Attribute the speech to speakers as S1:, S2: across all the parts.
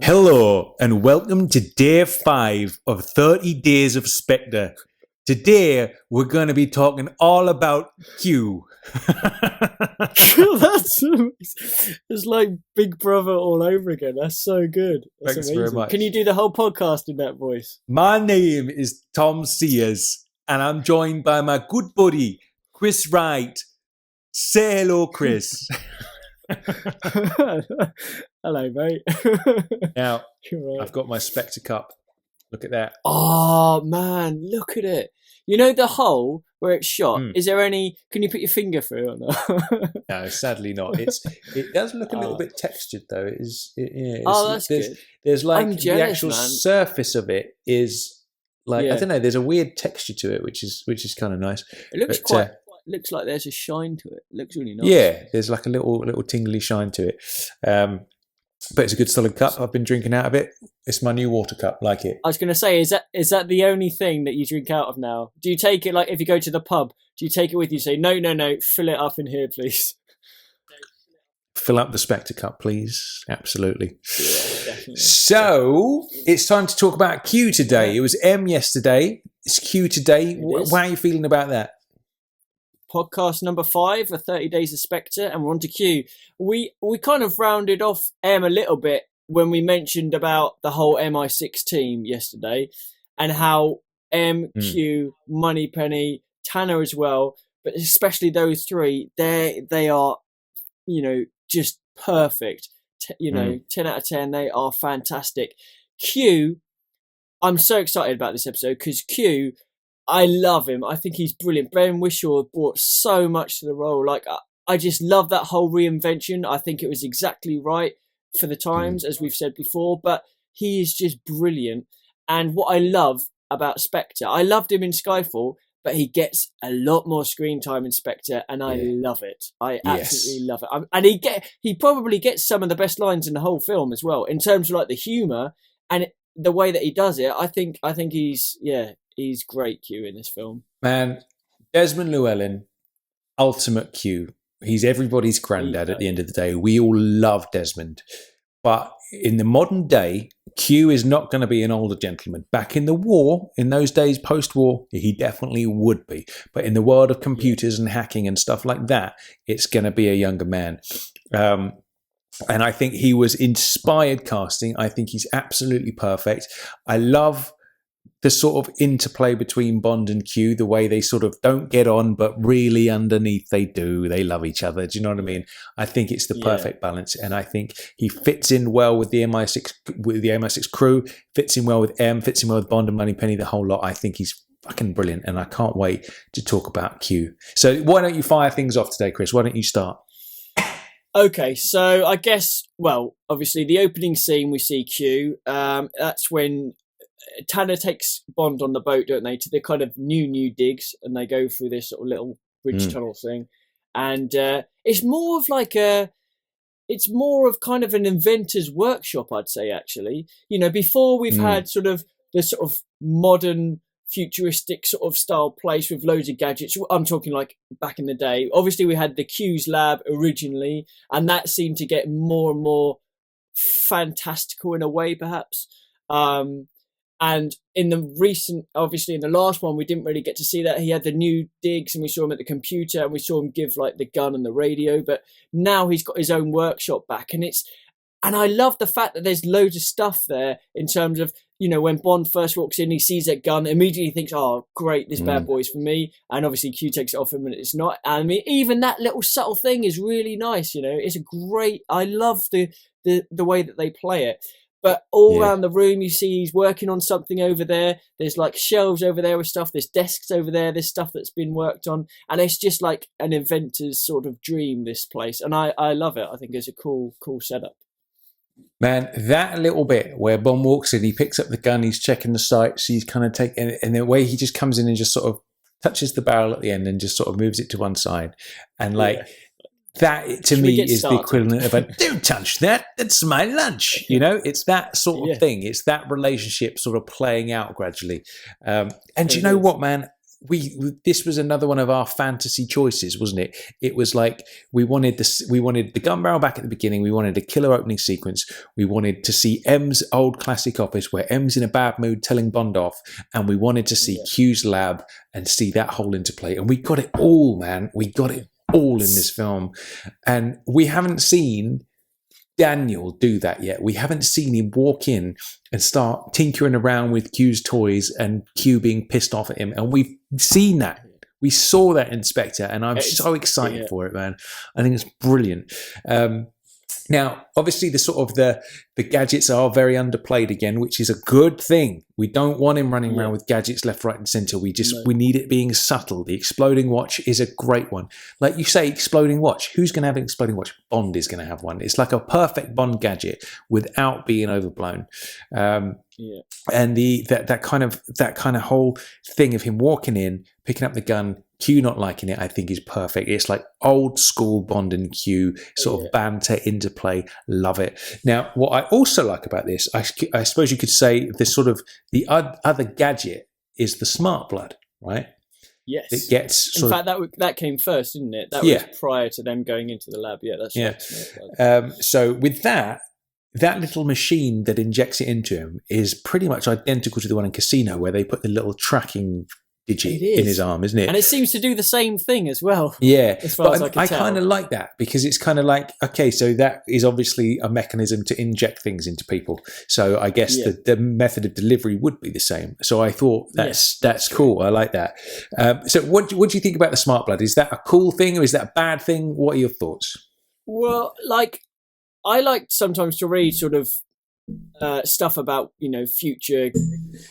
S1: Hello and welcome to day 5 of 30 Days of Spectre. Today we're going to be talking all about Q.
S2: It's like Big Brother all over again. That's so good. That's
S1: Thanks
S2: amazing.
S1: very much.
S2: Can you do the whole podcast in that voice?
S1: My name is Tom Sears and I'm joined by my good buddy Chris Wright. Say hello, Chris.
S2: Hello, mate.
S1: Now,
S2: Right.
S1: I've got my Spectre cup. Look at that.
S2: Oh, man, look at it. You know the hole where it's shot? Is there any... Can you put your finger through on that?
S1: No, sadly not. It does look a little bit textured, though. That's
S2: good.
S1: There's like
S2: I'm jealous,
S1: the actual
S2: man.
S1: surface of it is like,
S2: Yeah.
S1: I don't know, there's a weird texture to it, which is kind of nice.
S2: It looks
S1: But,
S2: looks like there's a shine to it. It looks really nice.
S1: yeah, there's like a little tingly shine to it. But it's a good solid cup. I've been drinking out of it. It's my new water cup, like it.
S2: I was going to say, is that the only thing that you drink out of now? Do you take it, like, if you go to the pub, do you take it with you? Say, no, fill it up in here, please.
S1: Fill up the Spectre cup, please. Absolutely.
S2: Yeah, definitely.
S1: So, it's time to talk about Q today. It was M yesterday. It's Q today. How are you feeling about that?
S2: Podcast number 5 for 30 Days of Spectre, and we're on to Q. We kind of rounded off M a little bit when we mentioned about the whole MI6 team yesterday and how M, Q, Moneypenny, Tanner as well, but especially those three, they are, just perfect. 10 out of 10, they are fantastic. Q, I'm so excited about this episode because Q, I love him. I think he's brilliant. Ben Whishaw brought so much to the role. Like, I just love that whole reinvention. I think it was exactly right for the times, as we've said before, but he is just brilliant. And what I love about Spectre, I loved him in Skyfall, but he gets a lot more screen time in Spectre, and I love it. I absolutely love it. And he probably gets some of the best lines in the whole film as well, in terms of like the humour and the way that he does it. I think he's great, Q, in this film.
S1: Man, Desmond Llewelyn, ultimate Q. He's everybody's granddad at the end of the day. We all love Desmond. But in the modern day, Q is not going to be an older gentleman. Back in the war, in those days, post-war, he definitely would be. But in the world of computers and hacking and stuff like that, it's going to be a younger man. And I think he was inspired casting. I think he's absolutely perfect. I love the sort of interplay between Bond and Q, the way they sort of don't get on, but really underneath they do. They love each other. Do you know what I mean? I think it's the perfect balance, and I think he fits in well with the MI6 crew. Fits in well with M. Fits in well with Bond and Moneypenny. The whole lot. I think he's fucking brilliant, and I can't wait to talk about Q. So why don't you fire things off today, Chris? Why don't you start?
S2: Okay, so I guess, well, obviously the opening scene we see Q. That's when Tanner takes Bond on the boat, don't they, to the kind of new digs, and they go through this sort of little bridge tunnel thing, and it's more of kind of an inventor's workshop, I'd say. Actually, before we've had sort of the sort of modern futuristic sort of style place with loads of gadgets. I'm talking like back in the day. Obviously, we had the Q's lab originally, and that seemed to get more and more fantastical in a way, perhaps. And in the last one, we didn't really get to see that. He had the new digs, and we saw him at the computer, and we saw him give like the gun and the radio. But now he's got his own workshop back, and I love the fact that there's loads of stuff there in terms of, when Bond first walks in, he sees that gun, immediately thinks, oh, great, this bad boy's for me. And obviously Q takes it off him and it's not. I mean, even that little subtle thing is really nice, It's I love the way that they play it. But all around the room, you see he's working on something over there. There's like shelves over there with stuff. There's desks over there. There's stuff that's been worked on. And it's just like an inventor's sort of dream, this place. And I love it. I think it's a cool setup.
S1: Man, that little bit where Bond walks in, he picks up the gun, he's checking the sights, he's kind of taking, and the way he just comes in and just sort of touches the barrel at the end and just sort of moves it to one side. And that to me is the equivalent of a, don't touch that, that's my lunch. It's that sort of thing. It's that relationship sort of playing out gradually. And you know what, man? this was another one of our fantasy choices, wasn't it? It was like we wanted the gun barrel back at the beginning. We wanted a killer opening sequence. We wanted to see M's old classic office where M's in a bad mood telling Bond off, and we wanted to see Q's lab and see that whole interplay. And we got it all, man. We got it all in this film, and we haven't seen Daniel do that yet. We haven't seen him walk in and start tinkering around with Q's toys and Q being pissed off at him. And we've seen that. We saw that in Spectre, and I'm so excited for it, man. I think it's brilliant. Now, obviously, the gadgets are very underplayed again, which is a good thing. We don't want him running around with gadgets left, right, and centre. We need it being subtle. The exploding watch is a great one. Like you say, exploding watch. Who's going to have an exploding watch? Bond is going to have one. It's like a perfect Bond gadget without being overblown. And that kind of whole thing of him walking in, picking up the gun, Q not liking it, I think is perfect. It's like old school Bond and Q sort of banter, interplay. Love it. Now, what I also like about this, I suppose you could say the other gadget is the smart blood, right?
S2: Yes.
S1: It gets
S2: in fact that came first, didn't it? That was prior to them going into the lab. Yeah, that's right.
S1: So with that little machine that injects it into him is pretty much identical to the one in Casino, where they put the little tracking digit in his arm, isn't it?
S2: And it seems to do the same thing as well.
S1: Yeah,
S2: as far as I can tell.
S1: I kind of like that, because it's kind of like, okay, so that is obviously a mechanism to inject things into people. So I guess the method of delivery would be the same. So I thought that's cool. I like that. So what do you think about the smart blood? Is that a cool thing or is that a bad thing? What are your thoughts?
S2: Well, I like sometimes to read sort of stuff about, future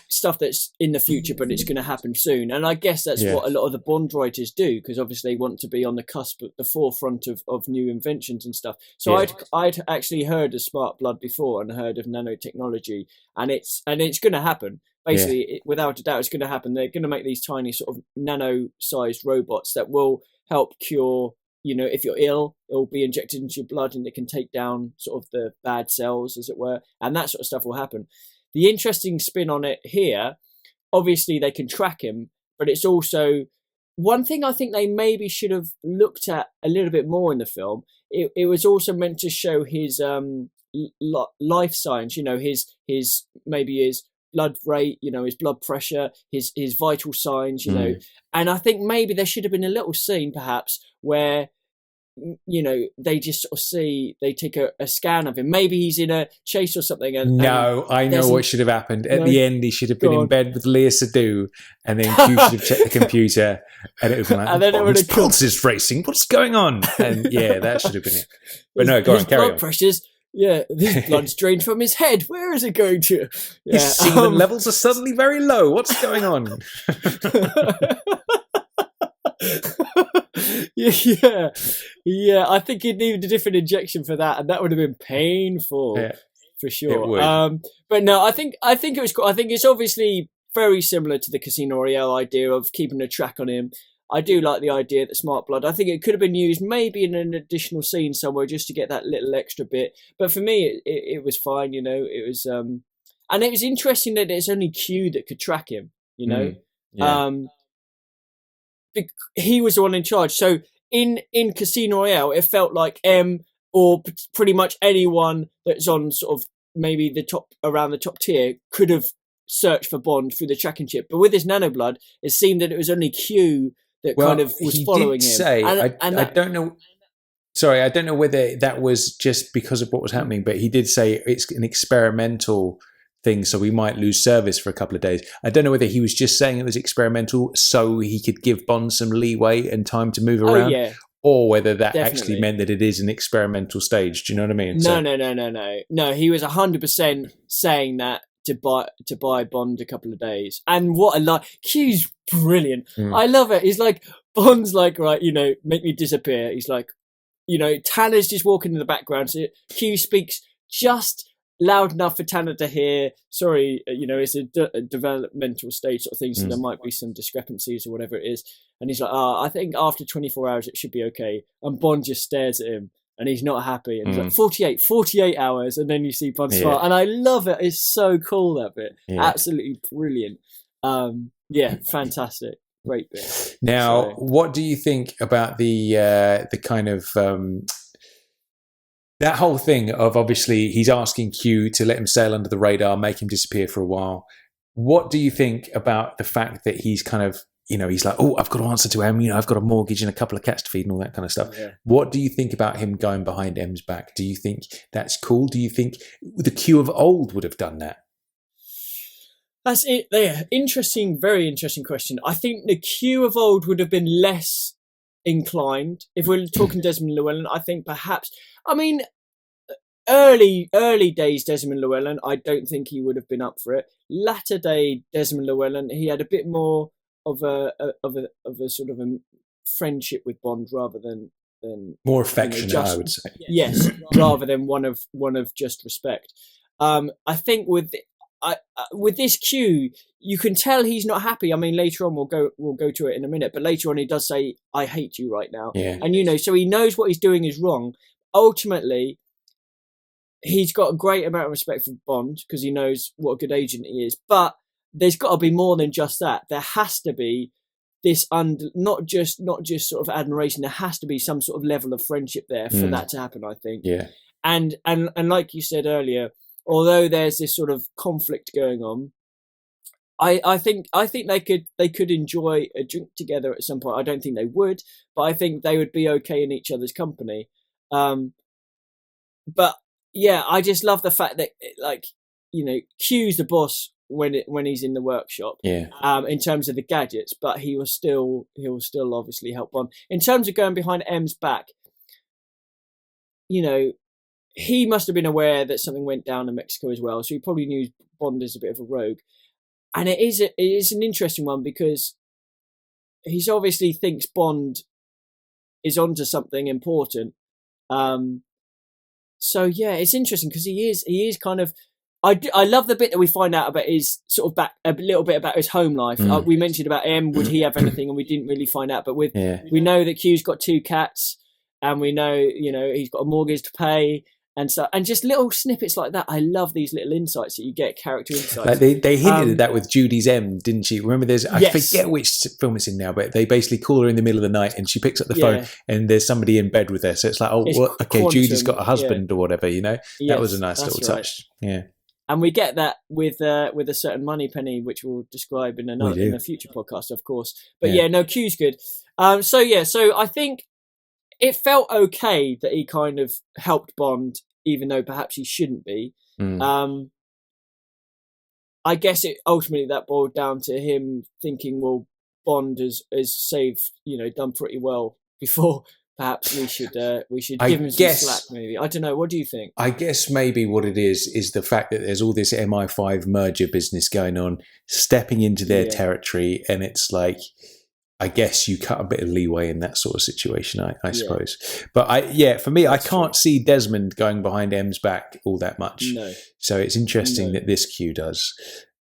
S2: stuff that's in the future, but it's going to happen soon. And I guess that's what a lot of the Bond writers do, because obviously they want to be on the cusp, at the forefront of new inventions and stuff. So I'd actually heard of smart blood before and heard of nanotechnology, and it's going to happen. Basically, without a doubt, it's going to happen. They're going to make these tiny sort of nano-sized robots that will help cure. If you're ill, it'll be injected into your blood and it can take down sort of the bad cells, as it were, and that sort of stuff will happen. The interesting spin on it here, obviously they can track him, but it's also one thing I think they maybe should have looked at a little bit more in the film. It was also meant to show his life signs, his maybe his blood rate, his blood pressure, his vital signs, and I think maybe there should have been a little scene perhaps where they just sort of they take a scan of him. Maybe he's in a chase or something.
S1: I know what should have happened. At the end, he should have been in bed with Leah Sadu, and then Q should have checked the computer, and it would have been like, and then Bond's pulse is racing. What's going on? And that should have been it. But no, go on, carry on. Blood
S2: pressures. Yeah, his blood's drained from his head. Where is it going to? Yeah,
S1: his semen levels are suddenly very low. What's going on?
S2: Yeah. I think he'd needed a different injection for that, and that would have been painful for sure. But no, I think it was cool. I think it's obviously very similar to the Casino Royale idea of keeping a track on him. I do like the idea that smart blood, I think it could have been used maybe in an additional scene somewhere just to get that little extra bit. But for me, it was fine, it was, and it was interesting that it's only Q that could track him, he was the one in charge. So in Casino Royale, it felt like M or pretty much anyone that's on sort of maybe around the top tier could have searched for Bond through the tracking chip. But with this nanoblood, it seemed that it was only Q that kind of was following him.
S1: I don't know. Sorry, I don't know whether that was just because of what was happening, but he did say it's an experimental thing, so we might lose service for a couple of days. I don't know whether he was just saying it was experimental so he could give Bond some leeway and time to move around, or whether that actually meant that it is an experimental stage. Do you know what I mean?
S2: No. He was 100% saying that to buy Bond a couple of days. And what Q's brilliant. I love it. He's like, Bond's like, right, make me disappear. He's like, Tanner's just walking in the background, so Q speaks just loud enough for Tanner to hear. Sorry, it's a developmental stage sort of thing, so there might be some discrepancies or whatever it is. And he's like, I think after 24 hours it should be okay. And Bond just stares at him and he's not happy. And he's like, 48 hours. And then you see Bond smile. And I love it. It's so cool, that bit. Absolutely brilliant. Fantastic. Great bit.
S1: Now, what do you think about the kind of that whole thing of obviously he's asking Q to let him sail under the radar, make him disappear for a while? What do you think about the fact that he's kind of, he's like, oh, I've got to answer to M, I've got a mortgage and a couple of cats to feed and all that kind of stuff. Yeah. What do you think about him going behind M's back? Do you think that's cool? Do you think the Q of old would have done that?
S2: That's it there. Interesting, very interesting question. I think the Q of old would have been less inclined. If we're talking Desmond Llewelyn, I think perhaps, early days Desmond Llewelyn, I don't think he would have been up for it. Latter day Desmond Llewelyn, he had a bit more of a sort of a friendship with Bond rather than
S1: more affectionate, I would say.
S2: Yes, rather than one of just respect. I think with this Q, you can tell he's not happy. I mean, later on we'll go to it in a minute, but later on he does say, "I hate you" right now, and so he knows what he's doing is wrong. Ultimately, he's got a great amount of respect for Bond because he knows what a good agent he is. But there's got to be more than just that. There has to be this not just sort of admiration. There has to be some sort of level of friendship there for that to happen, I think.
S1: Yeah.
S2: And like you said earlier, although there's this sort of conflict going on, I think they could enjoy a drink together at some point. I don't think they would, but I think they would be okay in each other's company. But yeah, I just love the fact that Q's the boss when he's in the workshop.
S1: Yeah.
S2: In terms of the gadgets, but he will still obviously help Bond. In terms of going behind M's back, he must have been aware that something went down in Mexico as well, so he probably knew Bond is a bit of a rogue. And it is an interesting one because he's obviously thinks Bond is onto something important. So yeah, it's interesting because he is kind of. I love the bit that we find out about his sort of a little bit about his home life. We mentioned about M. Would he have anything? And we didn't really find out. But we know that Q's got 2 cats, and we know he's got a mortgage to pay, and just little snippets like that. I love these little insights that you get, character insights.
S1: Like they hinted at that with Judy's M, didn't she? Remember, I forget which film it's in now, but they basically call her in the middle of the night, and she picks up the phone, and there's somebody in bed with her. So it's like, okay, Judy's got a husband or whatever. That was a nice little touch. Yeah.
S2: And we get that with a certain Moneypenny, which we'll describe in a future podcast, of course. But Q's good. So I think it felt okay that he kind of helped Bond, even though perhaps he shouldn't be. I guess it ultimately that boiled down to him thinking, well, Bond has saved, done pretty well before. Perhaps we should give him some slack, maybe. I don't know. What do you think?
S1: I guess maybe what it is the fact that there's all this MI5 merger business going on, stepping into their territory, and it's like, I guess you cut a bit of leeway in that sort of situation, I suppose. But for me, I can't see Desmond going behind M's back all that much.
S2: No.
S1: So it's interesting that this Q does.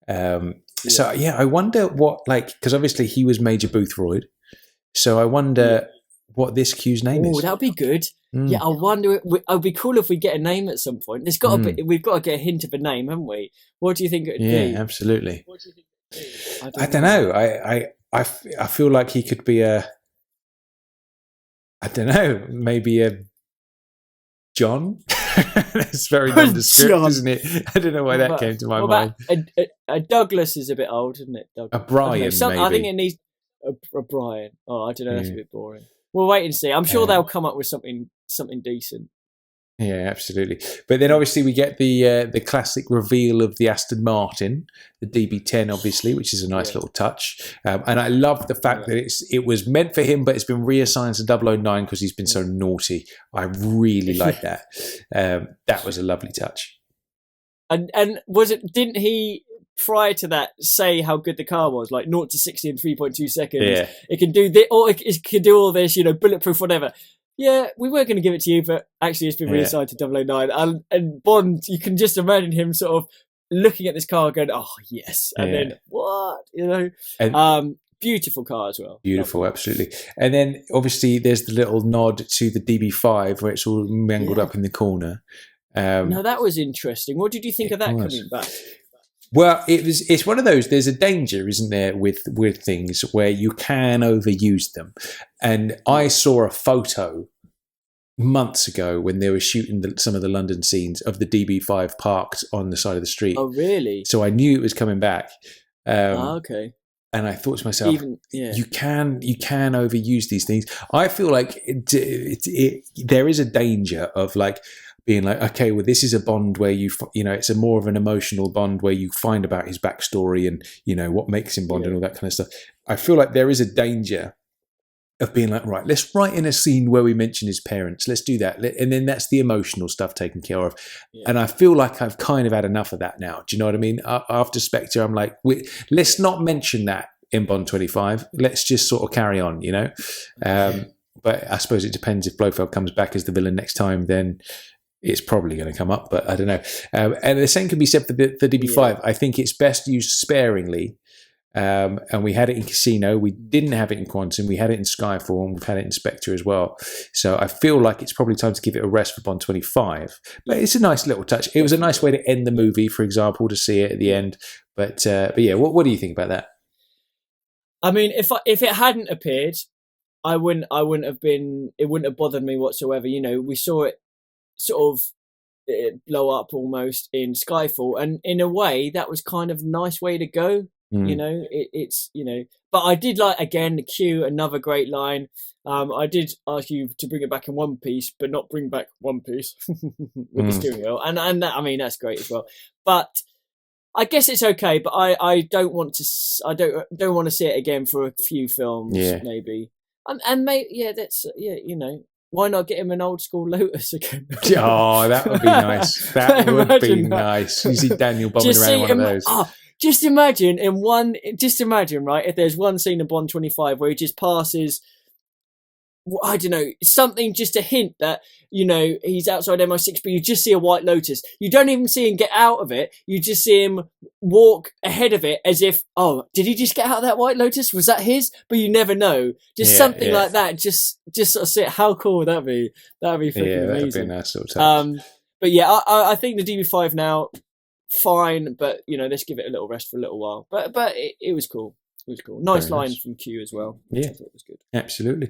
S1: So I wonder what, because obviously he was Major Boothroyd. So I wonder what this Q's name is.
S2: Oh, that would be good. Yeah, I wonder. It would be cool if we get a name at some point. There's got to be. We've got to get a hint of a name, haven't we? What do you think it would be?
S1: Yeah, absolutely. What do you think it would be? I don't know. I feel like he could be I don't know, maybe a John. That's very nondescript, isn't it? I don't know why that came to my mind.
S2: A Douglas is a bit old, isn't it? Douglas.
S1: A Brian, maybe.
S2: I think it needs a Brian. Oh, I don't know. That's a bit boring. We'll wait and see. I'm sure they'll come up with something decent.
S1: Yeah, absolutely. But then obviously we get the classic reveal of the Aston Martin, the DB10, obviously, which is a nice little touch. And I love the fact that it was meant for him, but it's been reassigned to 009 because he's been so naughty. I really like that. That was a lovely touch. And
S2: didn't he, prior to that, say how good the car was, like 0 to 60 in 3.2 seconds?
S1: Yeah.
S2: It can do this, or it can do all this, bulletproof, whatever. Yeah, we were going to give it to you, but actually it's been reassigned to 009. And Bond, you can just imagine him sort of looking at this car going, oh, yes. And then, what? And, beautiful car as well.
S1: Beautiful, absolutely. And then, obviously, there's the little nod to the DB5 where it's all mangled up in the corner.
S2: Now, that was interesting. What did you think of that coming back?
S1: Well, it's one of those. There's a danger, isn't there, with things where you can overuse them. And I saw a photo months ago when they were shooting some of the London scenes of the DB5 parked on the side of the street.
S2: Oh, really?
S1: So I knew it was coming back.
S2: Okay.
S1: And I thought to myself, you can overuse these things. I feel like there is a danger of like being like, okay, well, this is a Bond where it's a more of an emotional Bond where you find about his backstory and what makes him Bond and all that kind of stuff. I feel like there is a danger of being like, right, let's write in a scene where we mention his parents. Let's do that, and then that's the emotional stuff taken care of. Yeah. And I feel like I've kind of had enough of that now. Do you know what I mean? After Spectre, I'm like, let's not mention that in Bond 25. Let's just sort of carry on, But I suppose it depends if Blofeld comes back as the villain next time, then it's probably going to come up, but I don't know. And the same can be said for the DB5. Yeah. I think it's best used sparingly. And we had it in Casino. We didn't have it in Quantum. We had it in Skyfall, and we've had it in Spectre as well. So I feel like it's probably time to give it a rest for Bond 25. But it's a nice little touch. It was a nice way to end the movie, for example, to see it at the end. But yeah, what do you think about that?
S2: I mean, if it hadn't appeared, it wouldn't have bothered me whatsoever. We saw it sort of blow up almost in Skyfall, and in a way, that was kind of a nice way to go. But I did like, again, the Q, another great line. I did ask you to bring it back in one piece, but not bring back One Piece with the steering wheel, and that, I mean, that's great as well. But I guess it's okay. But I don't want to. I don't want to see it again for a few films, maybe. And maybe that's Why not get him an old school Lotus again?
S1: Oh, that would be nice. That would be nice. You see Daniel bombing around one of those.
S2: Just imagine, right, if there's one scene in Bond 25 where he just passes, I don't know, something, just a hint that, he's outside MI6, but you just see a White Lotus. You don't even see him get out of it. You just see him walk ahead of it as if, oh, did he just get out of that White Lotus? Was that his? But you never know. Just something like that. Just sort of see it. How cool would that be? That would be freaking amazing.
S1: That'd be a nice little touch.
S2: But yeah, I think the DB5 now, fine, but let's give it a little rest for a little while. But it was cool. It was cool. Nice line from Q as well.
S1: Yeah,
S2: I thought it was good.
S1: Absolutely.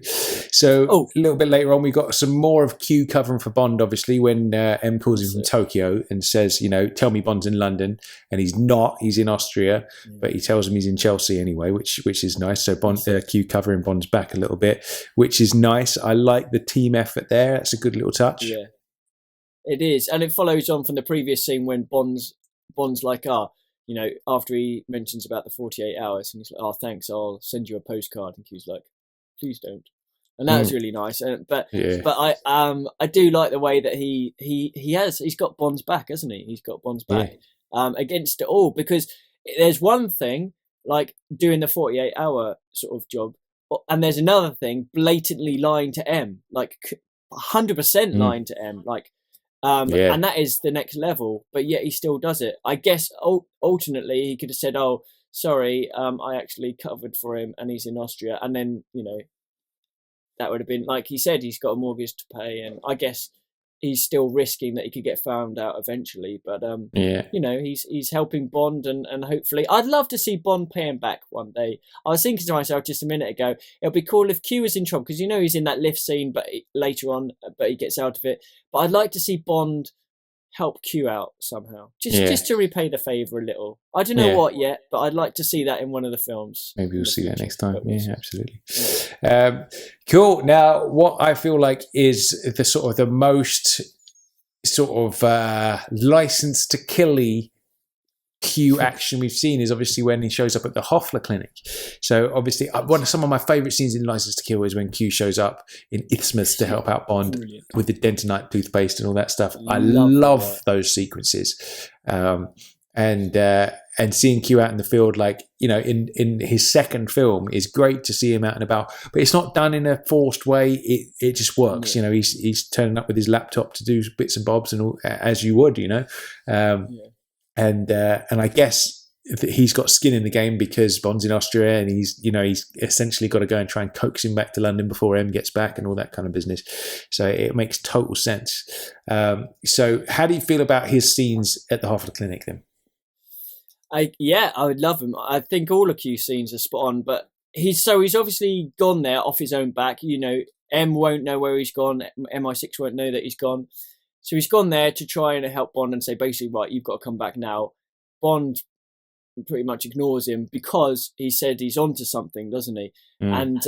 S1: So a little bit later on, we got some more of Q covering for Bond. Obviously, when M calls him from Tokyo and says, "Tell me Bond's in London," and he's not. He's in Austria, but he tells him he's in Chelsea anyway, which is nice. So Q covering Bond's back a little bit, which is nice. I like the team effort there. That's a good little touch.
S2: Yeah, it is, and it follows on from the previous scene when Bond's like, after he mentions about the 48 hours, and he's like, "Oh, thanks, I'll send you a postcard." And Q's like, "Please don't." And that was really nice. But I do like the way that he's got Bond's back, hasn't he? He's got Bond's back against it all, because there's one thing like doing the 48-hour sort of job, and there's another thing blatantly lying to M, like 100% lying to M, like. And that is the next level, but yet he still does it. I guess alternately he could have said, "Oh, sorry, I actually covered for him and he's in Austria," and then that would have been, like he said, he's got a mortgage to pay, and I guess he's still risking that he could get found out eventually. But he's helping Bond, and hopefully, I'd love to see Bond pay him back one day. I was thinking to myself just a minute ago, it'll be cool if Q was in trouble, because he's in that lift scene, but later on, but he gets out of it. But I'd like to see Bond help Q out somehow, just to repay the favour a little. I don't know what yet, but I'd like to see that in one of the films.
S1: Maybe we'll see that next time. Yeah, absolutely. Yeah. Cool. Now, what I feel like is the sort of the most sort of license to killy Q action we've seen is obviously when he shows up at the Hoffler clinic. So obviously some of my favourite scenes in License to Kill is when Q shows up in Isthmus to help out Bond with the dentonite toothpaste and all that stuff. I love those sequences. And seeing Q out in the field, like, in his second film, is great to see him out and about, but it's not done in a forced way. It just works. He's turning up with his laptop to do bits and bobs and all, as you would, And I guess he's got skin in the game because Bond's in Austria, and he's essentially got to go and try and coax him back to London before M gets back and all that kind of business. So it makes total sense. So how do you feel about his scenes at the Hoffler clinic then?
S2: I would love him. I think all of Q's scenes are spot on, but he's obviously gone there off his own back. You know, M won't know where he's gone. MI6 won't know that he's gone. So he's gone there to try and help Bond and say, basically, right, you've got to come back now. Bond pretty much ignores him because he said he's onto something, doesn't he? And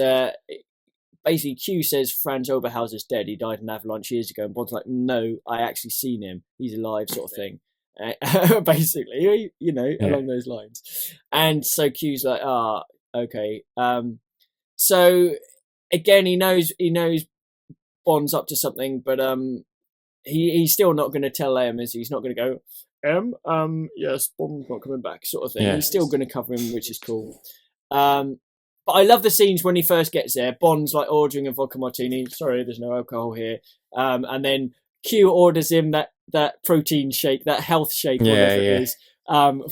S2: basically Q says Franz Oberhauser's dead. He died in an avalanche years ago. And Bond's like, no, I actually seen him. He's alive, sort of thing. Basically, you know, along those lines. And so Q's like, okay. So again, he knows Bond's up to something, but he's still not going to tell M, is he? He's not going to go, M, yes, Bond's not coming back, sort of thing. He's still going to cover him, which is cool. But I love the scenes when he first gets there. Bond's like ordering a vodka martini. Sorry, there's no alcohol here. And then Q orders him that protein shake, that health shake, whatever it is,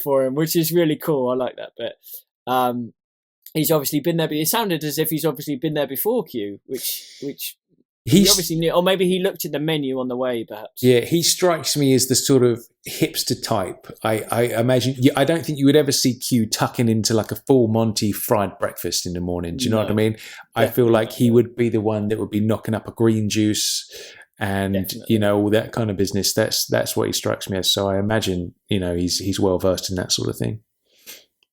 S2: for him, which is really cool. I like that bit. He's obviously been there, but it sounded as if he's obviously been there before Q, which he obviously knew, or maybe he looked at the menu on the way, perhaps. Yeah,
S1: he strikes me as the sort of hipster type. I imagine. I don't think you would ever see Q tucking into like a full Monty fried breakfast in the morning. Do you know what I mean? I feel like he would be the one that would be knocking up a green juice and you know, all that kind of business. That's what he strikes me as. So I imagine, you know, he's well versed in that sort of thing.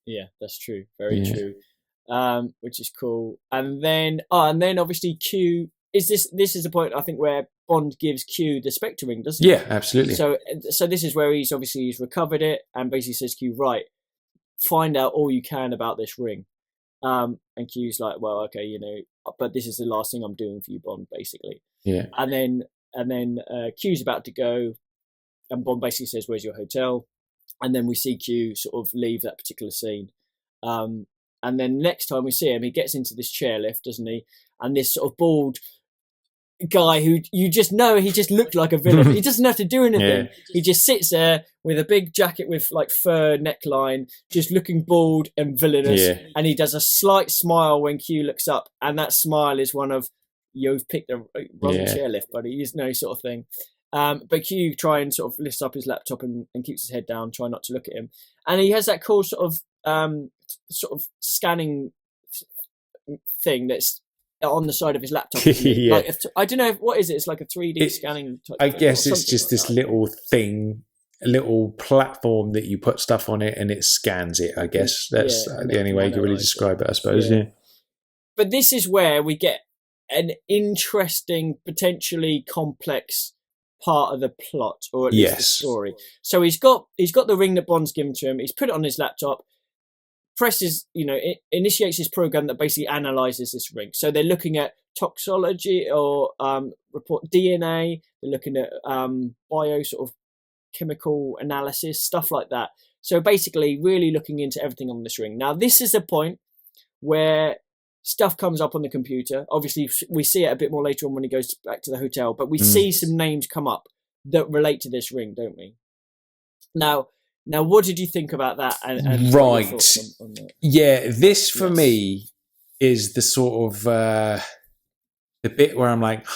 S2: Yeah, that's true. Very true. Which is cool. And then obviously Q. This is the point I think where Bond gives Q the Spectre ring, doesn't he?
S1: Yeah, absolutely.
S2: So this is where he's recovered it and basically says Q, right, find out all you can about this ring. And Q's like, well, okay, you know, but this is the last thing I'm doing for you, Bond, basically.
S1: Yeah.
S2: And then Q's about to go, and Bond basically says, "Where's your hotel?" And then we see Q sort of leave that particular scene. And then next time we see him, he gets into this chairlift, doesn't he? And this sort of bald guy who you just know he just looked like a villain. He doesn't have to do anything. He just sits there with a big jacket with like fur neckline, just looking bald and villainous. And he does a slight smile when Q looks up, and that smile is one of, you've picked the wrong chairlift, buddy. You know, sort of thing. But Q try and sort of lifts up his laptop and keeps his head down, try not to look at him. And he has that cool sort of scanning thing that's on the side of his laptop. Like I don't know what is it. It's like a 3D scanning type
S1: I guess it's just like this little thing, a little platform that you put stuff on it and it scans it. I guess that's the only way you can really describe it, I suppose.
S2: But this is where we get an interesting, potentially complex part of the plot, or at least the story. So he's got the ring that Bond's given to him. He's put it on his laptop. Presses, you know, it initiates this program that basically analyzes this ring. So they're looking at toxology or report DNA. They're looking at bio sort of chemical analysis, stuff like that. So basically really looking into everything on this ring. Now, this is the point where stuff comes up on the computer. Obviously, we see it a bit more later on when he goes back to the hotel, but we see some names come up that relate to this ring, don't we? Now, what did you think about that? And
S1: right.
S2: On that?
S1: Yeah, this for me is the sort of the bit where I'm like,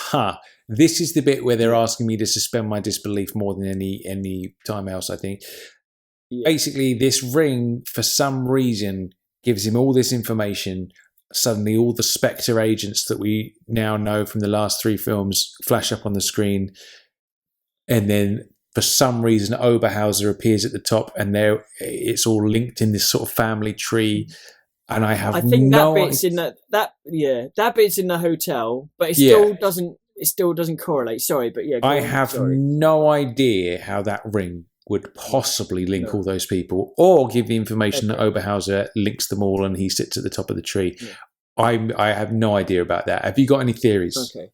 S1: this is the bit where they're asking me to suspend my disbelief more than any time else, I think. Basically, this ring, for some reason, gives him all this information. Suddenly, all the Spectre agents that we now know from the last 3 films flash up on the screen. And then for some reason, Oberhauser appears at the top, and it's all linked in this sort of family tree. And I think
S2: that bit's in that bit's in the hotel, but it still doesn't. It still doesn't correlate. Sorry, but
S1: I have no idea how that ring would possibly link all those people, or give the information that Oberhauser links them all, and he sits at the top of the tree. I have no idea about that. Have you got any theories?
S2: Okay.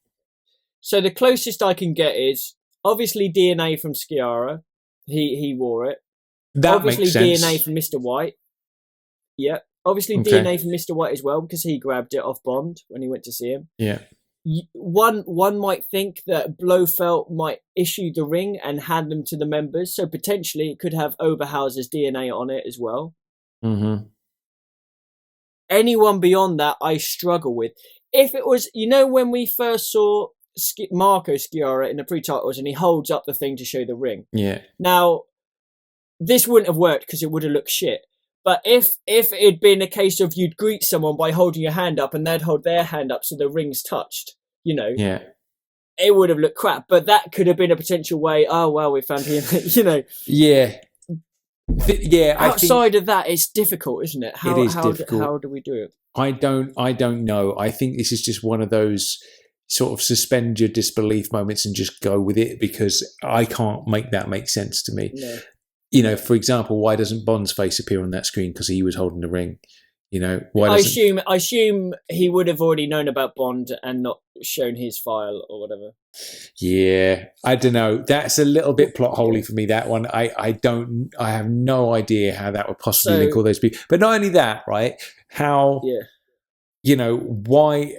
S2: So the closest I can get is, obviously DNA from Sciarra. He wore it.
S1: That
S2: obviously
S1: makes sense.
S2: DNA from Mr. White. Yeah. Obviously DNA from Mr. White as well, because he grabbed it off Bond when he went to see him.
S1: Yeah.
S2: One might think that Blofeld might issue the ring and hand them to the members, so potentially it could have Oberhauser's DNA on it as well.
S1: Mm-hmm.
S2: Anyone beyond that, I struggle with. If it was, you know, when we first saw Marco Sciarra in the pre-titles and he holds up the thing to show the ring.
S1: Yeah.
S2: Now, this wouldn't have worked because it would have looked shit. But if it'd been a case of you'd greet someone by holding your hand up and they'd hold their hand up so the rings touched, you know, it would have looked crap. But that could have been a potential way. Oh well, we found him. You know.
S1: Yeah.
S2: Outside of that, it's difficult, isn't it?
S1: It is difficult.
S2: How do we do it?
S1: I don't know. I think this is just one of those sort of suspend your disbelief moments and just go with it, because I can't make that make sense to me.
S2: No.
S1: You know, for example, why doesn't Bond's face appear on that screen? Because he was holding the ring. You know, why?
S2: I assume he would have already known about Bond and not shown his file or whatever.
S1: Yeah, I don't know. That's a little bit plot holey for me. That one, I have no idea how that would possibly link all those people. But not only that, right? How?
S2: Yeah.
S1: You know, why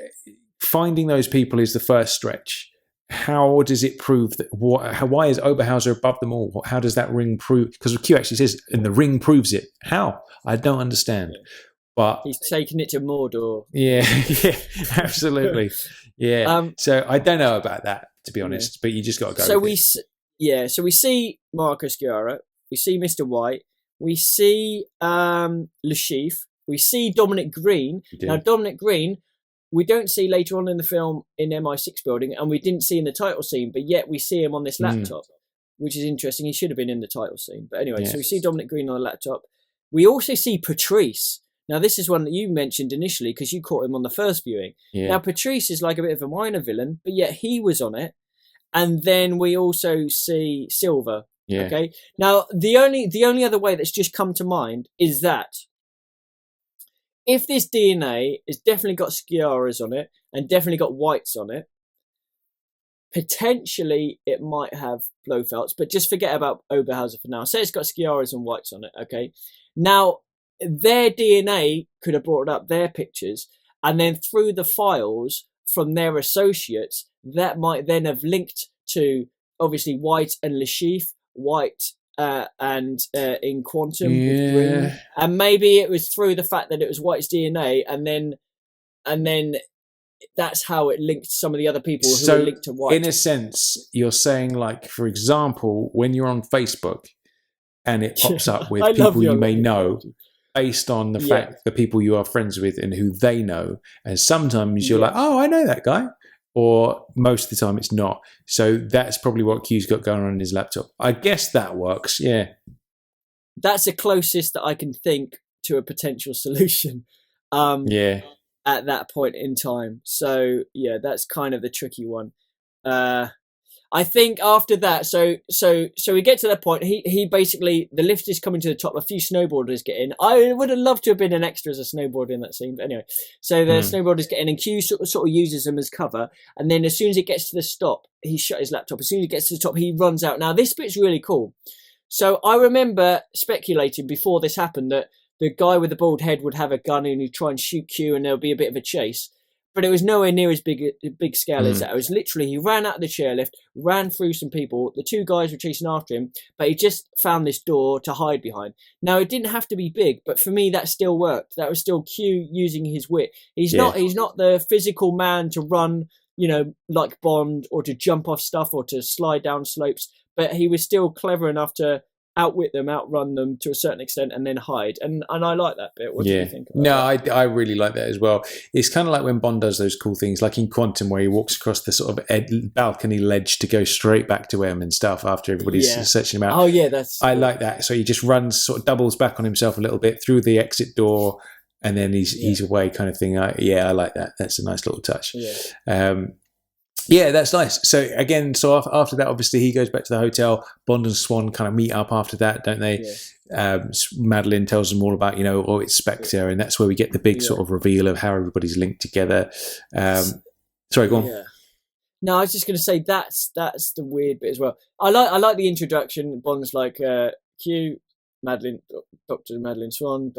S1: finding those people is the first stretch. How does it prove that? Why is Oberhauser above them all? How does that ring prove? Because Q actually says, and the ring proves it. How? I don't understand. Yeah. But
S2: he's taking it to Mordor.
S1: Yeah, absolutely. Yeah. So I don't know about that, to be honest. But you just got to go.
S2: So we see Marco Sciarra. We see Mr. White. We see Le Chiffre. We see Dominic Green. Now Dominic Green, we don't see later on in the film in MI6 building, and we didn't see in the title scene, but yet we see him on this laptop, which is interesting. He should have been in the title scene. But anyway, so we see Dominic Green on the laptop. We also see Patrice. Now, this is one that you mentioned initially because you caught him on the first viewing. Yeah. Now, Patrice is like a bit of a minor villain, but yet he was on it. And then we also see Silver. Yeah. Okay. Now, the only other way that's just come to mind is that if this DNA has definitely got Sciarra's on it and definitely got White's on it, potentially it might have Blofeld's, but just forget about Oberhauser for now. Say it's got Sciarra's and White's on it. Okay. Now, their DNA could have brought up their pictures, and then through the files from their associates, that might then have linked to obviously White and Le Chiffre, White and in Quantum with Green. And maybe it was through the fact that it was White's DNA, and then that's how it linked some of the other people who were linked to White.
S1: In a sense, you're saying, like, for example, when you're on Facebook and it pops up with people you may know, based on the fact the people you are friends with and who they know. And sometimes you're like, oh, I know that guy. Or most of the time it's not. So that's probably what Q's got going on in his laptop. I guess that works, yeah.
S2: That's the closest that I can think to a potential solution at that point in time. So, yeah, that's kind of the tricky one. I think after that, so we get to that point. He basically, the lift is coming to the top. A few snowboarders get in. I would have loved to have been an extra as a snowboarder in that scene. But anyway, so the snowboarders get in, and Q sort of uses them as cover. And then as soon as it gets to the stop, he shut his laptop. As soon as it gets to the top, he runs out. Now this bit's really cool. So I remember speculating before this happened that the guy with the bald head would have a gun and he'd try and shoot Q, and there'll be a bit of a chase. But it was nowhere near as big scale as that. It was literally, he ran out of the chairlift, ran through some people. The two guys were chasing after him, but he just found this door to hide behind. Now, it didn't have to be big, but for me, that still worked. That was still Q using his wit. He's not the physical man to run, you know, like Bond, or to jump off stuff or to slide down slopes. But he was still clever enough to outwit them, outrun them to a certain extent, and then hide. And I like that bit. What do you think about that?
S1: I really like that as well. It's kind of like when Bond does those cool things, like in Quantum, where he walks across the sort of balcony ledge to go straight back to him and stuff after everybody's searching him out.
S2: Oh yeah, I
S1: like that. So he just runs, sort of doubles back on himself a little bit through the exit door, and then he's away, kind of thing. I like that. That's a nice little touch. Yeah, that's nice. So again, after that, obviously he goes back to the hotel. Bond and Swan kind of meet up after that, don't they? Madeline tells them all about, it's Spectre, and that's where we get the big sort of reveal of how everybody's linked together. Sorry, go on.
S2: Yeah. No, I was just going to say that's the weird bit as well. I like the introduction. Bond's like Q, Madeline, Dr. Madeline Swan,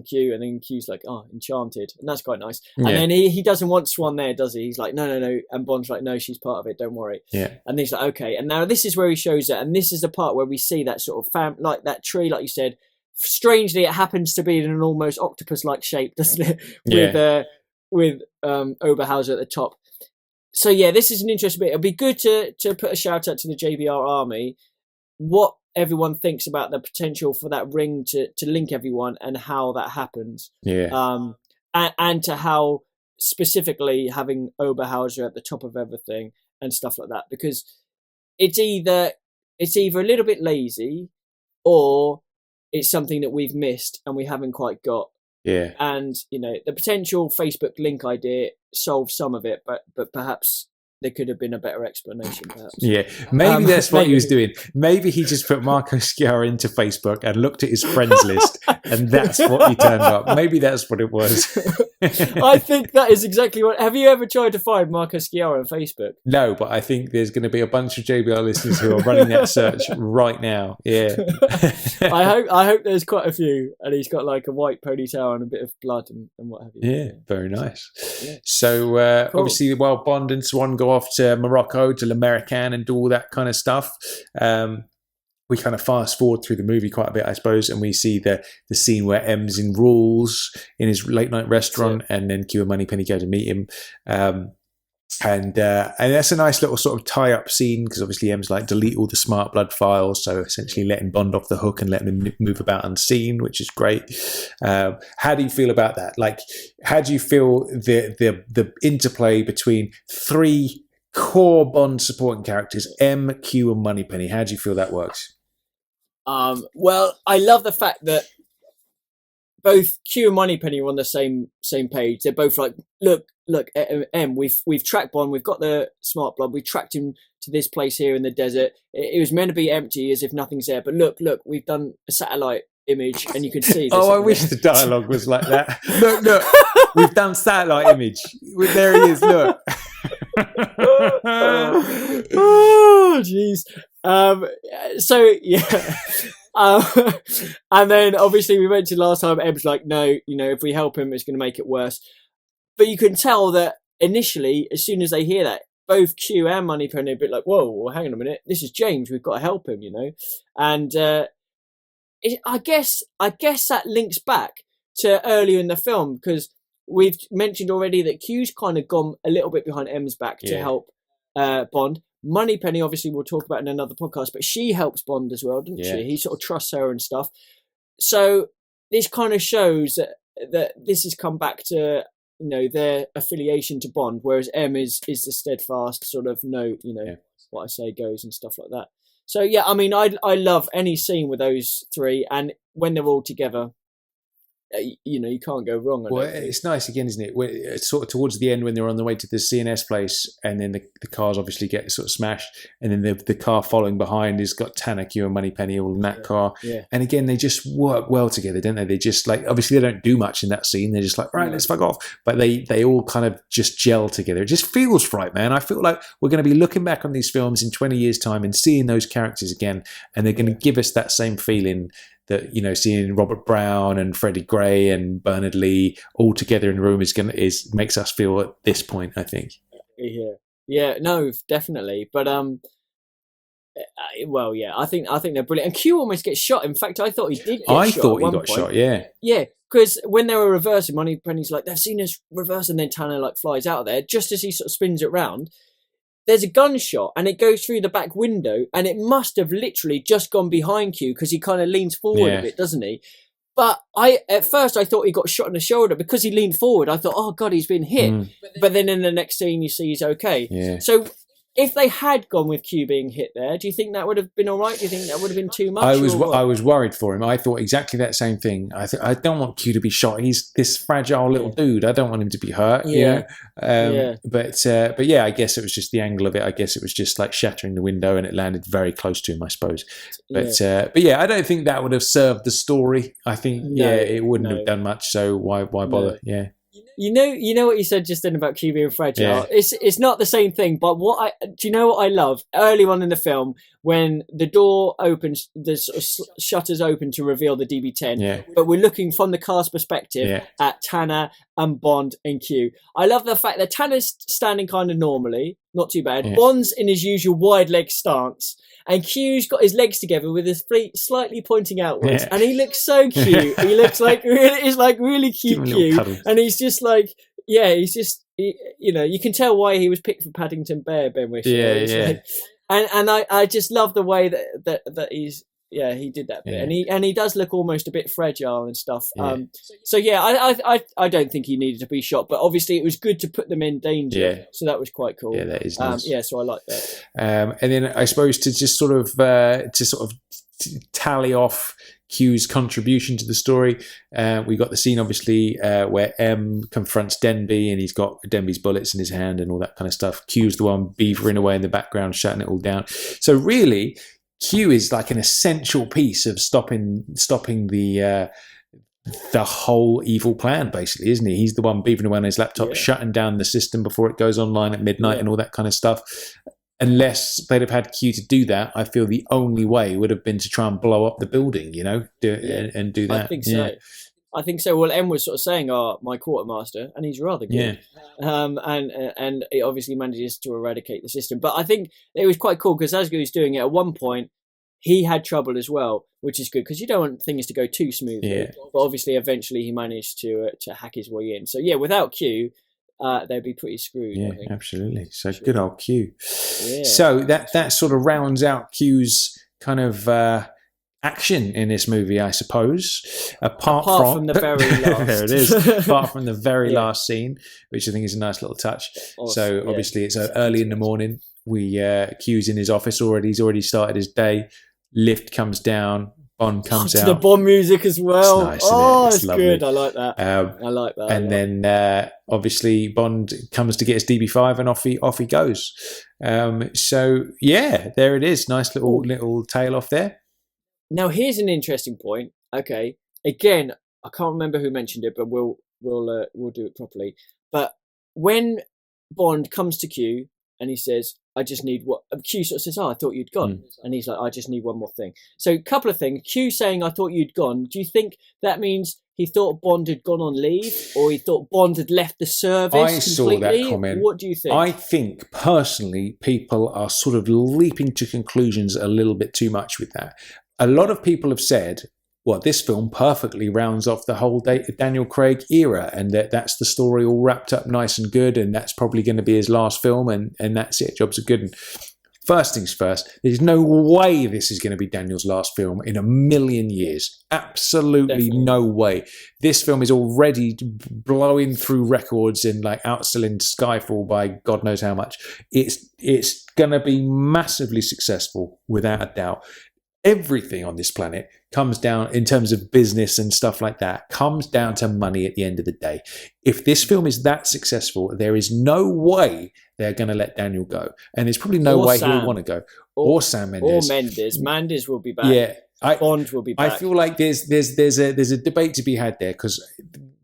S2: Q, and then Q's like, enchanted, and that's quite nice. And then he doesn't want Swan there, does he? He's like, no, and Bond's like, no, she's part of it, don't worry.
S1: Yeah.
S2: And he's like, okay. And now this is where he shows it, and this is the part where we see that sort of like that tree, like you said. Strangely, it happens to be in an almost octopus-like shape, doesn't it? With Oberhauser at the top. So yeah, this is an interesting bit. It'll be good to put a shout out to the JBR Army. What everyone thinks about the potential for that ring to link everyone and how that happens. And to how specifically having Oberhauser at the top of everything and stuff like that, because it's either a little bit lazy or it's something that we've missed and we haven't quite got.
S1: Yeah.
S2: And, the potential Facebook link idea solves some of it, but perhaps there could have been a better explanation, perhaps.
S1: Yeah, maybe that's what he was doing. Maybe he just put Marco Sciarra into Facebook and looked at his friends list, and that's what he turned up. Maybe that's what it was.
S2: I think that is exactly what... Have you ever tried to find Marco Sciarra on Facebook?
S1: No, but I think there's going to be a bunch of JBR listeners who are running that search right now. Yeah.
S2: I hope there's quite a few, and he's got like a white ponytail and a bit of blood and what have you.
S1: Yeah, very nice. Yeah. So cool. Obviously, while Bond and Swan go off to Morocco, to l'Americain, and do all that kind of stuff, we kind of fast forward through the movie quite a bit, I suppose, and we see the scene where M's in rules in his late night restaurant, and then Q and Moneypenny go to meet him. And that's a nice little sort of tie-up scene, because obviously M's like, delete all the Smart Blood files, so essentially letting Bond off the hook and letting him move about unseen, which is great. How do you feel about that? Like, how do you feel the interplay between three core Bond supporting characters, M, Q, and Moneypenny? How do you feel that works?
S2: Well, I love the fact that both Q and Moneypenny are on the same page. They're both like, look, M, we've tracked Bond, we've got the Smart Blood, we tracked him to this place here in the desert. It was meant to be empty, as if nothing's there, but look, we've done a satellite image, and you can see this.
S1: I wish the dialogue was like that. Look, we've done satellite image. There he is, look.
S2: Oh, jeez. So, yeah. And then obviously we mentioned last time, Eb's like, no, if we help him, it's going to make it worse. But you can tell that initially, as soon as they hear that, both Q and Moneypenny are a bit like, whoa, well, hang on a minute, this is James, we've got to help him, And I guess that links back to earlier in the film, because we've mentioned already that Q's kind of gone a little bit behind M's back to help Bond. Moneypenny, obviously, we'll talk about in another podcast, but she helps Bond as well, doesn't she? He sort of trusts her and stuff. So this kind of shows that this has come back to, their affiliation to Bond, whereas M is the steadfast sort of, what I say goes and stuff like that. So, yeah, I mean, I love any scene with those three, and when they're all together, you can't go wrong.
S1: Well, it's nice again, isn't it? It's sort of towards the end when they're on the way to the CNS place, and then the cars obviously get sort of smashed, and then the car following behind has got Tanner, Q and Moneypenny all in that car. Yeah. And again, they just work well together, don't they? They just like, obviously they don't do much in that scene. They're just like, right, let's fuck off. But they all kind of just gel together. It just feels right, man. I feel like we're going to be looking back on these films in 20 years' time and seeing those characters again, and they're going to give us that same feeling that, seeing Robert Brown and Freddie Gray and Bernard Lee all together in the room makes us feel at this point, I think.
S2: Yeah, no, definitely. But well, yeah, I think they're brilliant. And Q almost gets shot. In fact, I thought he did. I thought he got shot. Yeah. Yeah, because when they were reversing, Moneypenny's like, they've seen us reverse, and then Tanner like flies out of there just as he sort of spins it round. There's a gunshot, and it goes through the back window, and it must have literally just gone behind Q, because he kind of leans forward a bit, doesn't he? But at first I thought he got shot in the shoulder because he leaned forward. I thought, oh God, he's been hit. But then in the next scene, you see he's okay. Yeah. So if they had gone with Q being hit there, do you think that would have been all right? Do you think that would have been too much?
S1: I was worried for him. I thought exactly that same thing. I don't want Q to be shot. He's this fragile little dude. I don't want him to be hurt. Yeah. But yeah, I guess it was just the angle of it. I guess it was just like shattering the window, and it landed very close to him, I suppose. But yeah, I don't think that would have served the story. I think it wouldn't have done much. So why bother? Yeah.
S2: You know what you said just then about Q being fragile? Yeah. It's not the same thing, but do you know what I love? Early on in the film, when the door opens, the sort of shutters open to reveal the DB10, but we're looking from the car's perspective at Tanner and Bond and Q. I love the fact that Tanner's standing kind of normally, not too bad. Yeah. Bond's in his usual wide leg stance, and Q's got his legs together with his feet slightly pointing outwards, and he looks so cute. He looks like really cute Q, and he's just like, he's just, you can tell why he was picked for Paddington Bear, Ben Whishaw. And I just love the way that he's he did that bit,
S1: Yeah.
S2: and he does look almost a bit fragile and stuff.
S1: Yeah.
S2: So yeah, I don't think he needed to be shot, but obviously it was good to put them in danger.
S1: Yeah.
S2: So that was quite cool.
S1: Yeah, that is nice.
S2: Yeah, so I like that.
S1: And then I suppose to just sort of tally off Q's contribution to the story, we got the scene obviously where M confronts Denby and he's got Denby's bullets in his hand and all that kind of stuff. Q's the one beavering away in the background, shutting it all down. So really, Q is like an essential piece of stopping the whole evil plan, basically, isn't he? He's the one beavering away on his laptop, shutting down the system before it goes online at midnight and all that kind of stuff. Unless they'd have had Q to do that, I feel the only way would have been to try and blow up the building, you know, and do that.
S2: I think so. I think so. Well, M was sort of saying, my quartermaster, and he's rather good. Yeah. And it obviously manages to eradicate the system. But I think it was quite cool because as he was doing it, at one point, he had trouble as well, which is good because you don't want things to go too smoothly. Yeah. But obviously, eventually, he managed to hack his way in. So, yeah, without Q, they'd be pretty screwed.
S1: Yeah, absolutely. So good old Q. Yeah. So that sort of rounds out Q's kind of action in this movie, I suppose. Apart from the very last. There it is. Apart from the very last scene, which I think is a nice little touch. Awesome. So obviously it's early in the morning. Q's in his office already. He's already started his day. Lift comes down. Bond comes out.
S2: The Bond music as well.
S1: It's nice,
S2: it's good. I like that. I like that.
S1: And then obviously Bond comes to get his DB5 and off he goes. So yeah, there it is. Nice little tail off there.
S2: Now here's an interesting point. Okay, again, I can't remember who mentioned it, but we'll do it properly. But when Bond comes to Q and he says, I just need what Q sort of says, I thought you'd gone. And he's like, I just need one more thing. So a couple of things. Q saying, I thought you'd gone. Do you think that means he thought Bond had gone on leave or he thought Bond had left the service completely?
S1: I saw that comment.
S2: What do you think?
S1: I think personally people are sort of leaping to conclusions a little bit too much with that. A lot of people have said, well, this film perfectly rounds off the whole Daniel Craig era and that's the story all wrapped up nice and good and that's probably going to be his last film and that's it, jobs are good. And first things first, there's no way this is going to be Daniel's last film in a million years. Absolutely no way. This film is already blowing through records and like outselling Skyfall by God knows how much. It's going to be massively successful without a doubt. Everything on this planet comes down, in terms of business and stuff like that, comes down to money at the end of the day. If this film is that successful, there is no way they're going to let Daniel go. And there's probably no way he'll want to go. Or Sam Mendes.
S2: Or Mendes. Mendes will be back.
S1: Yeah.
S2: Bond will be back.
S1: I feel like there's a debate to be had there because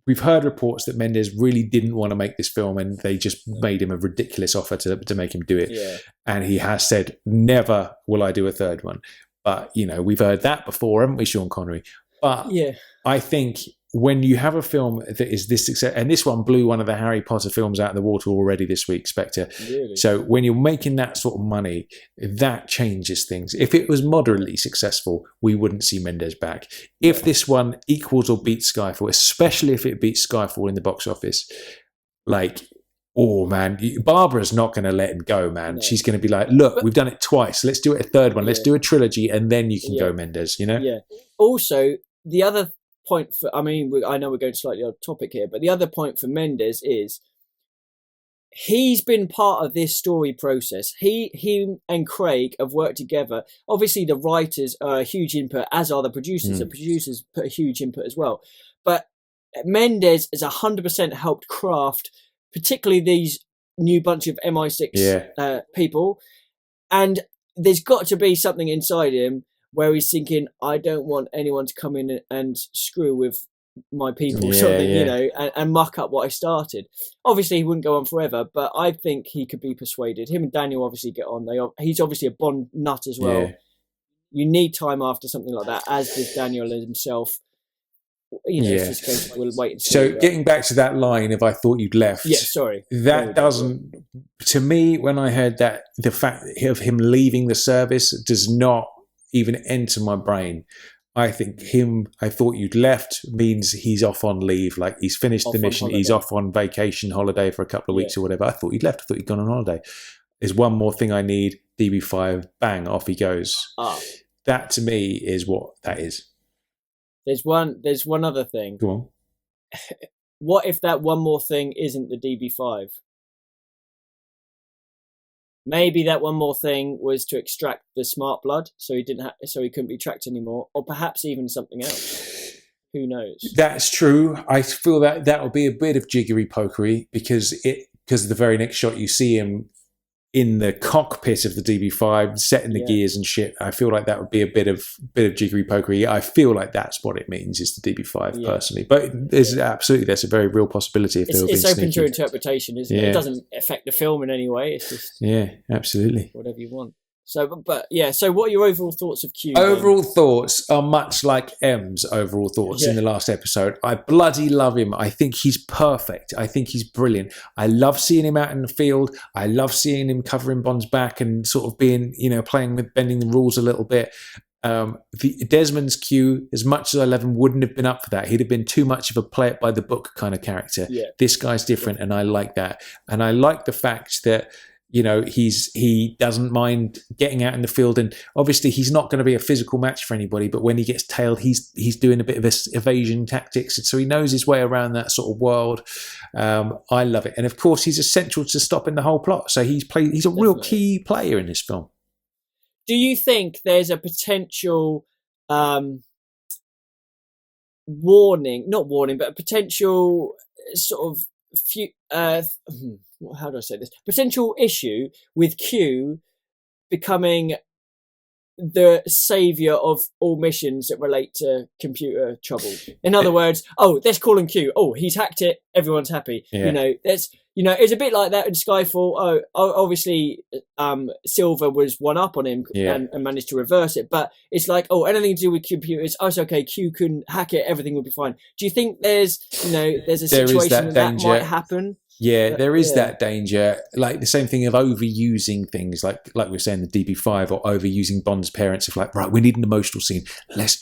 S1: we've heard reports that Mendes really didn't want to make this film and they just made him a ridiculous offer to make him do it. Yeah. And he has said, never will I do a third one. But, you know, we've heard that before, haven't we, Sean Connery? But I think when you have a film that is this success, and this one blew one of the Harry Potter films out of the water already this week, Spectre.
S2: Really?
S1: So when you're making that sort of money, that changes things. If it was moderately successful, we wouldn't see Mendes back. If this one equals or beats Skyfall, especially if it beats Skyfall in the box office, like... oh, man, Barbara's not going to let him go, man. No. She's going to be like, look, we've done it twice. Let's do it a third one. Let's do a trilogy, and then you can go Mendes, you know?
S2: Yeah. Also, the other point for, I mean, I know we're going slightly off topic here, but the other point for Mendes is he's been part of this story process. He and Craig have worked together. Obviously, the writers are a huge input, as are the producers. The producers put a huge input as well. But Mendes has 100% helped craft particularly these new bunch of MI6 people. And there's got to be something inside him where he's thinking, I don't want anyone to come in and screw with my people, you know, and muck up what I started. Obviously, he wouldn't go on forever, but I think he could be persuaded. Him and Daniel obviously get on. He's obviously a Bond nut as well. Yeah. You need time after something like that, as does Daniel himself. You know, it's just we'll wait and see.
S1: So getting back to that line of I thought you'd left.
S2: Yeah, sorry.
S1: That doesn't, to me, when I heard that, the fact of him leaving the service does not even enter my brain. I think I thought you'd left means he's off on leave, like he's finished the mission, he's off on vacation holiday for a couple of weeks or whatever. I thought you'd left, I thought you'd gone on holiday. There's one more thing I need, DB5, bang, off he goes. that to me is what that is.
S2: There's one other thing.
S1: Go on.
S2: What if that one more thing isn't the DB5? Maybe that one more thing was to extract the smart blood, so he couldn't be tracked anymore, or perhaps even something else. Who knows? That's
S1: true. I feel that would be a bit of jiggery pokery because the very next shot you see him in the cockpit of the DB5, setting the gears and shit. I feel like that would be a bit of jiggery pokery. I feel like that's what it means is the DB5 personally, but there's a very real possibility if
S2: it's open to interpretation, isn't it? It doesn't affect the film in any way. It's just
S1: absolutely
S2: whatever you want. So what are your overall thoughts of Q?
S1: Overall thoughts are much like M's overall thoughts in the last episode. I bloody love him. I think he's perfect. I think he's brilliant. I love seeing him out in the field. I love seeing him covering Bond's back and sort of being, playing with bending the rules a little bit. Desmond's Q, as much as I love him, wouldn't have been up for that. He'd have been too much of a play it by the book kind of character.
S2: Yeah.
S1: This guy's different, and I like that. And I like the fact that he doesn't mind getting out in the field, and obviously he's not going to be a physical match for anybody, but when he gets tailed, he's doing a bit of evasion tactics, and so he knows his way around that sort of world. I love it, and of course he's essential to stopping the whole plot, so he's a real key player in this film.
S2: Do you think there's a potential a potential sort of how do I say this? Potential issue with Q becoming the savior of all missions that relate to computer trouble. In other words, let's call him Q. Oh, he's hacked it. Everyone's happy.
S1: Yeah.
S2: It's a bit like that in Skyfall. Obviously, Silver was one up on him and managed to reverse it. But it's like, anything to do with computers, it's okay. Q couldn't hack it. Everything would be fine. Do you think there's a situation that might happen?
S1: Yeah, there is that danger. Like the same thing of overusing things, like we were saying, the DB5, or overusing Bond's parents. Of like, right, we need an emotional scene. Let's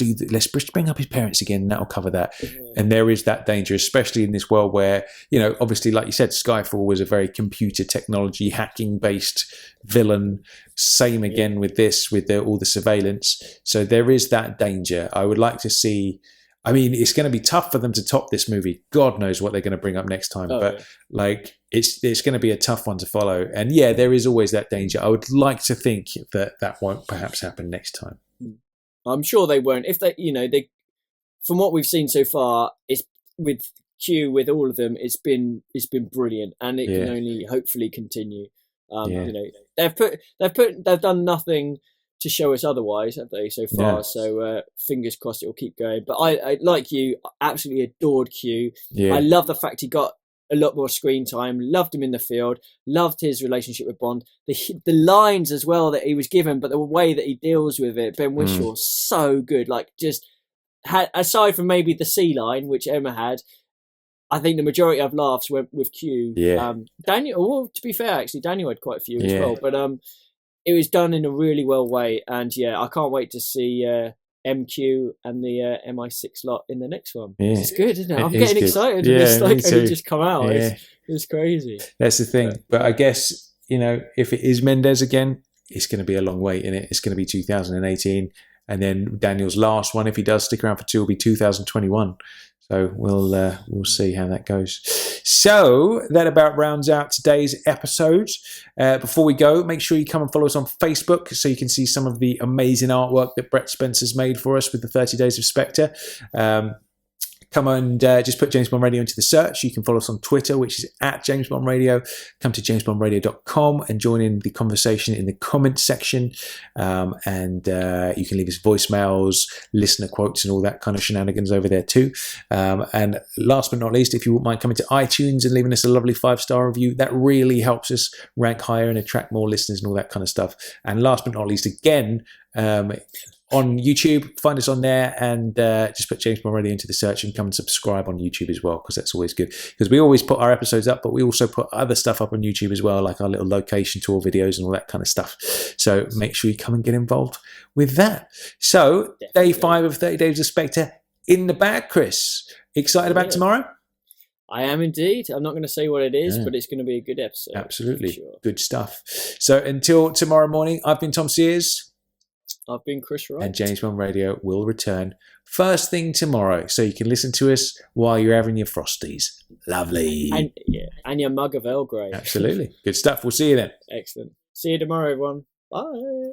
S1: bring up his parents again, and that'll cover that. Yeah. And there is that danger, especially in this world where, obviously, like you said, Skyfall was a very computer technology hacking based villain. Same again with this, with all the surveillance. So there is that danger. I would like to see. I mean, it's going to be tough for them to top this movie. God knows what they're going to bring up next time. It's going to be a tough one to follow. And there is always that danger. I would like to think that won't perhaps happen next time.
S2: I'm sure they won't. If they from what we've seen so far, it's with Q, with all of them, it's been brilliant, and it can only hopefully continue. They've done nothing to show us otherwise, have they, so far? Yes. So fingers crossed it will keep going. But I like you, absolutely adored Q. I love the fact he got a lot more screen time, loved him in the field, loved his relationship with Bond, the lines as well that he was given, but the way that he deals with it. Ben Whishaw, so good. Like, just aside from maybe the C line, which Emma had, I think the majority of laughs went with Q. Daniel, to be fair, actually, Daniel had quite a few as well, but it was done in a really well way, and I can't wait to see MQ and the MI6 lot in the next one. Yeah. It's good, isn't it? I'm getting excited. It's like only just come out. It's crazy.
S1: That's the thing. But I guess, if it is Mendes again, it's going to be a long wait, innit? It's going to be 2018. And then Daniel's last one, if he does stick around for 2, will be 2021. So we'll see how that goes. So that about rounds out today's episode. Before we go, make sure you come and follow us on Facebook so you can see some of the amazing artwork that Brett Spencer's made for us with the 30 Days of Spectre. Come and just put James Bond Radio into the search. You can follow us on Twitter, which is at James Bond Radio. Come to jamesbondradio.com and join in the conversation in the comments section. And you can leave us voicemails, listener quotes, and all that kind of shenanigans over there too. And last but not least, if you wouldn't mind coming to iTunes and leaving us a lovely 5-star review, that really helps us rank higher and attract more listeners and all that kind of stuff. And last but not least, again, on YouTube, find us on there, and just put James Bond Radio into the search and come and subscribe on YouTube as well, because that's always good. Because we always put our episodes up, but we also put other stuff up on YouTube as well, like our little location tour videos and all that kind of stuff. So make sure you come and get involved with that. So day 5 of 30 Days of Spectre in the bag, Chris. Excited about tomorrow?
S2: I am indeed. I'm not going to say what it is, but it's going to be a good episode.
S1: Absolutely. Sure. Good stuff. So until tomorrow morning, I've been Tom Sears.
S2: I've been Chris Wright.
S1: And James Bond Radio will return first thing tomorrow, so you can listen to us while you're having your Frosties. Lovely.
S2: And your mug of Earl Grey.
S1: Absolutely. Good stuff. We'll see you then.
S2: Excellent. See you tomorrow, everyone. Bye.